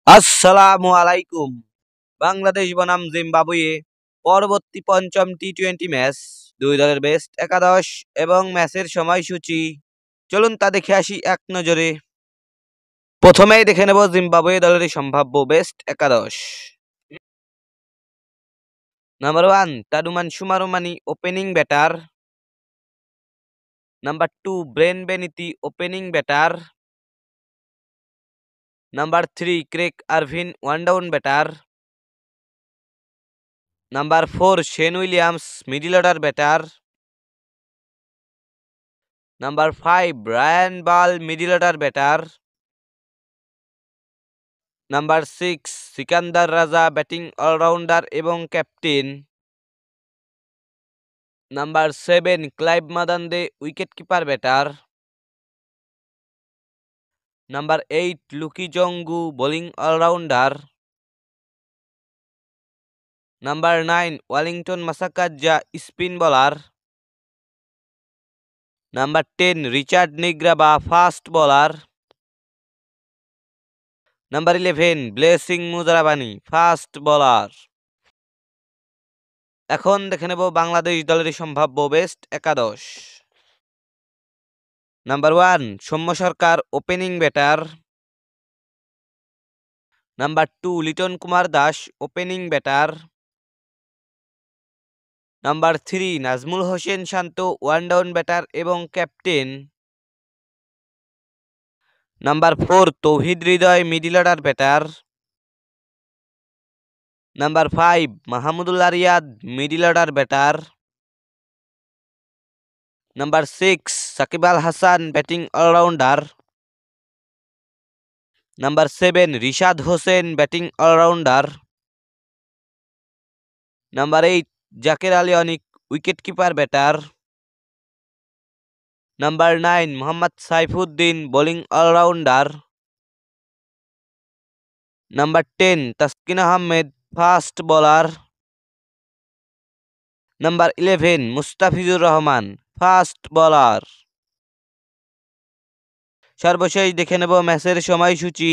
আসসালামু আলাইকুম। বাংলাদেশ বনাম জিম্বাবুয়ে পরবর্তী পঞ্চম টি-20 ম্যাচ, দুই দলের বেস্ট একাদশ এবং ম্যাচের সময়সূচি। চলুন তা দেখে আসি এক নজরে। প্রথমেই দেখে নেব জিম্বাবুয়ে দলের সম্ভাব্য বেস্ট একাদশ। নাম্বার 1 তাডুমান সুমারুমানি, opening batter. Number 2 Brian Bennett, opening batter. Number 3 Craig Ervine, one down batter. Number 4 Sean Williams, middle order batter. Number 5 Ryan Burl, middle order batter. Number 6 Sikandar Raza, batting allrounder এবং captain. Number 7 Clive Madande, wicket keeper batter. Number 8 Luke Jongwe, bowling allrounder. Number 9 Wellington Masakadza, spin bowler. Number 10 Richard Ngarava, fast bowler. Number 11 Blessing Muzarabani, fast bowler. এখন দেখে নেব বাংলাদেশ দলের সম্ভাব্য best একাদশ। Number 1 Soumya Sarkar, opening batter. Number 2 Liton Kumar Das, opening batter. Number 3 Najmul Hossain Shanto, one down batter এবং captain. Number 4 Towhid Hridoy, middle order batter. Number 5 Mahmudullah Riyad, middle order batter. Number 6 Shakib Al Hasan, batting allrounder. Number 7 Rishad Hossain, batting allrounder. Number 8 Jaker Ali Anik, wicket keeper batter. Number 9 Mohammad Saifuddin, bowling allrounder. Number 10 Taskin Ahmed, fast bowler. Number 11 Mustafizur Rahman, fast bowler. সর্বশেষ দেখে নেব ম্যাচের সময়সূচি।